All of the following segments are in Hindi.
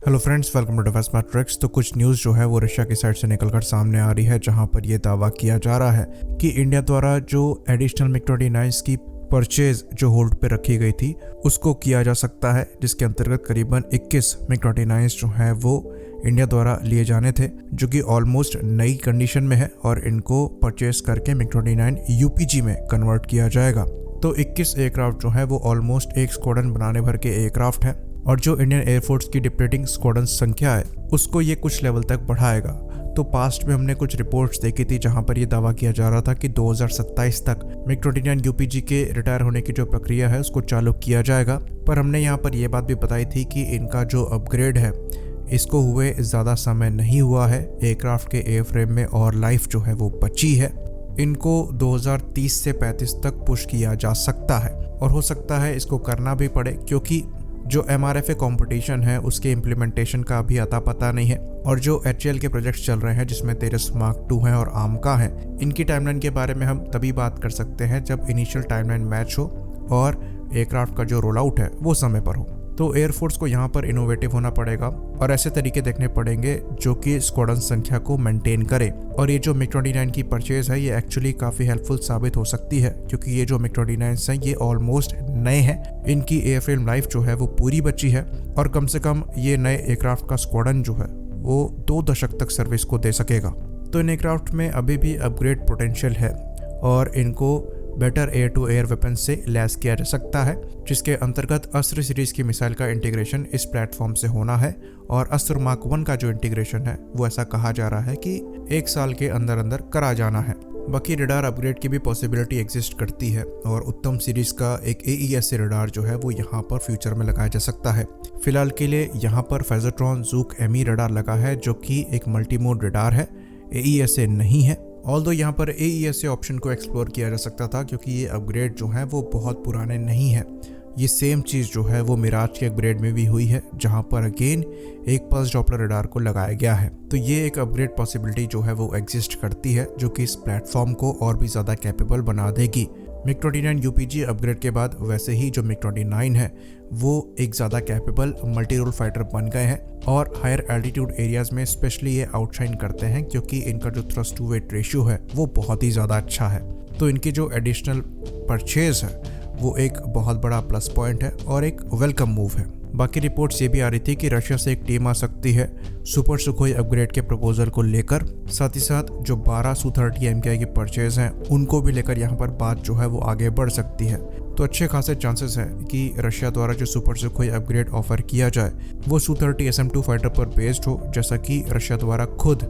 Hello friends, welcome to defence matrix. तो कुछ न्यूज़ जो है वो रशिया की साइड से निकलकर सामने आ रही है, जहां पर ये दावा किया जा रहा है कि इंडिया द्वारा जो एडिशनल मिग-29 की परचेज जो होल्ड पे रखी गई थी उसको किया जा सकता है, जिसके अंतर्गत करीबन 21 मिग-29 जो है वो इंडिया द्वारा लिए जाने थे, जो कि ऑलमोस्ट नई कंडीशन में है और इनको परचेज करके मिग-29 यूपीजी में कन्वर्ट किया जाएगा। तो 21 एयरक्राफ्ट जो है वो ऑलमोस्ट एक स्क्वाड्रन बनाने भर के एयरक्राफ्ट है और जो इंडियन एयरफोर्स की डिप्रेटिंग स्क्वाड्रन संख्या है उसको ये कुछ लेवल तक बढ़ाएगा। तो पास्ट में हमने कुछ रिपोर्ट्स देखी थी जहां पर ये दावा किया जा रहा था कि 2027 तक मिग-29 यूपीजी के रिटायर होने की जो प्रक्रिया है उसको चालू किया जाएगा। पर हमने यहाँ पर यह बात भी बताई थी कि इनका जो अपग्रेड है इसको हुए ज़्यादा समय नहीं हुआ है एयरक्राफ्ट के एयरफ्रेम में और लाइफ जो है वो बची है। इनको 2030 से 35 तक पुश किया जा सकता है और हो सकता है इसको करना भी पड़े, क्योंकि जो MRFA कंपटीशन है उसके इम्प्लीमेंटेशन का अभी अता पता नहीं है और जो HAL के प्रोजेक्ट्स चल रहे हैं जिसमें तेजस मार्क 2 है और आमका है, इनकी टाइमलाइन के बारे में हम तभी बात कर सकते हैं जब इनिशियल टाइमलाइन मैच हो और एयरक्राफ्ट का जो रोल आउट है वो समय पर हो। तो एयरफोर्स को यहाँ पर इनोवेटिव होना पड़ेगा और ऐसे तरीके देखने पड़ेंगे जो कि स्क्वाड्रन संख्या को मेंटेन करे। और ये जो मिग-29 की परचेज है ये एक्चुअली काफ़ी हेल्पफुल साबित हो सकती है, क्योंकि ये जो मिग-29 हैं ये ऑलमोस्ट नए हैं, इनकी एयरफ्रेम लाइफ जो है वो पूरी बची है और कम से कम ये नए एयरक्राफ्ट का स्क्वाड्रन जो है वो 2 दशक तक सर्विस को दे सकेगा। तो इन एयरक्राफ्ट में अभी भी अपग्रेड पोटेंशियल है और इनको better air to air weapon से लैस किया जा सकता है, जिसके अंतर्गत अस्त्र सीरीज की मिसाइल का इंटीग्रेशन इस प्लेटफॉर्म से होना है और अस्त्र मार्क 1 का जो इंटीग्रेशन है वो ऐसा कहा जा रहा है कि 1 साल के अंदर अंदर करा जाना है। बाकी रडार अपग्रेड की भी पॉसिबिलिटी एग्जिस्ट करती है और उत्तम सीरीज का एक AESA रडार जो है वो यहाँ पर फ्यूचर में लगाया जा सकता है। फिलहाल के लिए यहाँ पर फेजोट्रॉन जूक ME रडार लगा है जो कि एक मल्टीमोड रडार है, AESA नहीं है। ऑल्दो यहाँ पर AESA ऑप्शन को एक्सप्लोर किया जा सकता था, क्योंकि ये अपग्रेड जो है वो बहुत पुराने नहीं है। ये सेम चीज़ जो है वो मिराज के अपग्रेड में भी हुई है, जहाँ पर अगेन एक पल्स डॉपलर रडार को लगाया गया है। तो ये एक अपग्रेड पॉसिबिलिटी जो है वो एग्जिस्ट करती है, जो कि इस प्लेटफॉर्म को और भी ज़्यादा कैपेबल बना देगी। मिग-29 यूपीजी अपग्रेड के बाद वैसे ही जो मिग-29 है वो एक ज़्यादा कैपेबल मल्टी रोल फाइटर बन गए हैं और हायर एल्टीट्यूड एरियाज में स्पेशली ये आउटशाइन करते हैं, क्योंकि इनका जो थ्रस्ट टू वेट रेशियो है वो बहुत ही ज़्यादा अच्छा है। तो इनकी जो एडिशनल परचेज है वो एक बहुत बड़ा प्लस पॉइंट है और एक वेलकम मूव है। बाकी रिपोर्ट्स ये भी आ रही थी कि रशिया से एक टीम आ सकती है सुपर सुखोई अपग्रेड के प्रपोजल को लेकर, साथ ही साथ जो 12 Su-30 MKI की परचेज हैं उनको भी लेकर यहाँ पर बात जो है वो आगे बढ़ सकती है। तो अच्छे खासे चांसेस हैं कि रशिया द्वारा जो सुपर सुखोई अपग्रेड ऑफर किया जाए वो Su-30 SM-2 फाइटर पर बेस्ड हो, जैसा कि रशिया द्वारा खुद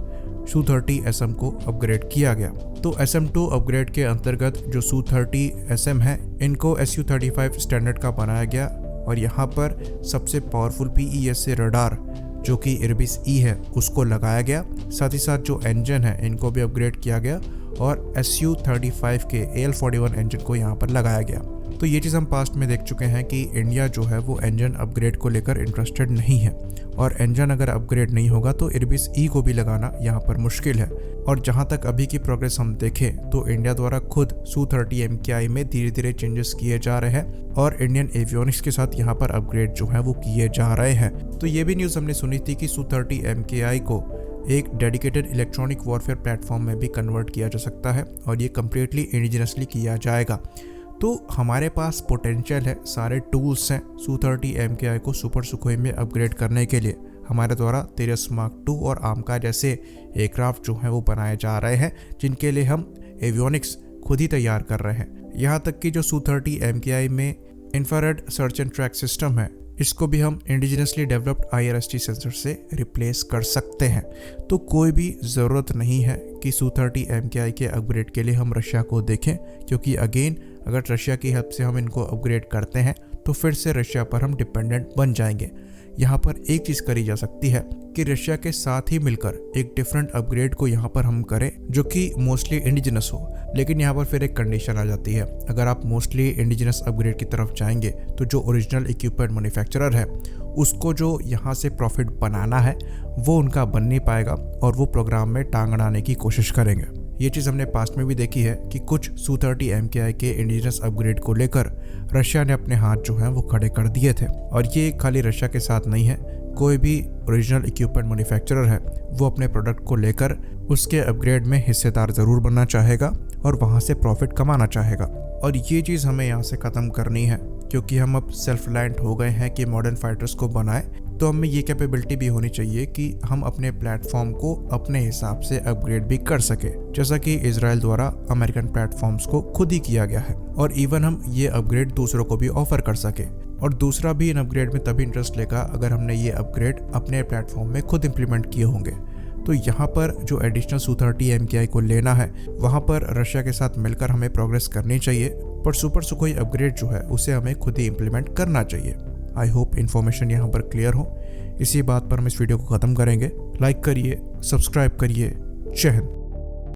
Su-30 SM को अपग्रेड किया गया। तो SM-2 अपग्रेड के अंतर्गत जो Su-30 SM है इनको Su-35 स्टैंडर्ड का बनाया गया और यहाँ पर सबसे पावरफुल PESA रडार जो कि इर्बिस E है उसको लगाया गया। साथ ही साथ जो इंजन है इनको भी अपग्रेड किया गया और Su-35 के AL-41 इंजन को यहाँ पर लगाया गया। तो ये चीज़ हम पास्ट में देख चुके हैं कि इंडिया जो है वो इंजन अपग्रेड को लेकर इंटरेस्टेड नहीं है और इंजन अगर अपग्रेड नहीं होगा तो इर्बिस E को भी लगाना यहाँ पर मुश्किल है। और जहाँ तक अभी की प्रोग्रेस हम देखें तो इंडिया द्वारा खुद Su-30 MKI में धीरे धीरे चेंजेस किए जा रहे हैं और इंडियन एवियोनिक्स के साथ यहाँ पर अपग्रेड जो है वो किए जा रहे हैं। तो ये भी न्यूज़ हमने सुनी थी कि Su-30 MKI को एक डेडिकेटेड इलेक्ट्रॉनिक वॉरफेयर प्लेटफॉर्म में भी कन्वर्ट किया जा सकता है और ये कम्प्लीटली इंडिजिनसली किया जाएगा। तो हमारे पास पोटेंशियल है, सारे टूल्स हैं Su-30 MKI को सुपर सुखोई में अपग्रेड करने के लिए। हमारे द्वारा तेजस मार्क 2 और आमका जैसे एयरक्राफ्ट जो हैं वो बनाए जा रहे हैं, जिनके लिए हम एवियोनिक्स खुद ही तैयार कर रहे हैं। यहाँ तक कि जो Su-30 MKI में infrared search and track system है इसको भी हम इंडिजिनसली डेवलप्ड IRST सेंसर से रिप्लेस कर सकते हैं। तो कोई भी ज़रूरत नहीं है कि Su-30 MKI के अपग्रेड के लिए हम रशिया को देखें, क्योंकि अगेन अगर रशिया की हेल्प से हम इनको अपग्रेड करते हैं तो फिर से रशिया पर हम डिपेंडेंट बन जाएंगे। यहाँ पर एक चीज़ करी जा सकती है कि रशिया के साथ ही मिलकर एक डिफरेंट अपग्रेड को यहाँ पर हम करें जो कि मोस्टली इंडिजिनस हो। लेकिन यहाँ पर फिर एक कंडीशन आ जाती है, अगर आप मोस्टली इंडिजिनस अपग्रेड की तरफ जाएंगे तो जो ओरिजिनल इक्विपमेंट मैन्युफैक्चरर है उसको जो यहाँ से प्रॉफिट बनाना है वो उनका बन नहीं पाएगा और वो प्रोग्राम में टांग अड़ाने की कोशिश करेंगे। ये चीज़ हमने पास्ट में भी देखी है कि कुछ Su-30 MKI के इंडिजिनस अपग्रेड को लेकर रशिया ने अपने हाथ जो हैं वो खड़े कर दिए थे। और ये खाली रशिया के साथ नहीं है, कोई भी ओरिजिनल इक्विपमेंट मैन्युफैक्चरर है वो अपने प्रोडक्ट को लेकर उसके अपग्रेड में हिस्सेदार ज़रूर बनना चाहेगा और वहाँ से प्रॉफिट कमाना चाहेगा। और ये चीज़ हमें यहाँ से ख़त्म करनी है, क्योंकि हम अब सेल्फ रिलायंट हो गए हैं कि मॉडर्न फाइटर्स को बनाए, तो हमें ये कैपेबिलिटी भी होनी चाहिए कि हम अपने प्लेटफॉर्म को अपने हिसाब से अपग्रेड भी कर सके, जैसा कि इजराइल द्वारा अमेरिकन प्लेटफॉर्म्स को खुद ही किया गया है। और इवन हम ये अपग्रेड दूसरों को भी ऑफर कर सके, और दूसरा भी इन अपग्रेड में तभी इंटरेस्ट लेगा अगर हमने ये अपग्रेड अपने प्लेटफॉर्म में खुद इंप्लीमेंट किए होंगे। तो यहाँ पर जो एडिशनल Su-30 MKI को लेना है वहाँ पर रशिया के साथ मिलकर हमें प्रोग्रेस करनी चाहिए, पर सुपर सुखोई अपग्रेड जो है उसे हमें खुद ही इंप्लीमेंट करना चाहिए। आई होप इन्फॉर्मेशन यहाँ पर क्लियर हो। इसी बात पर हम इस वीडियो को ख़त्म करेंगे। लाइक करिए, सब्सक्राइब करिए। जय हिंद।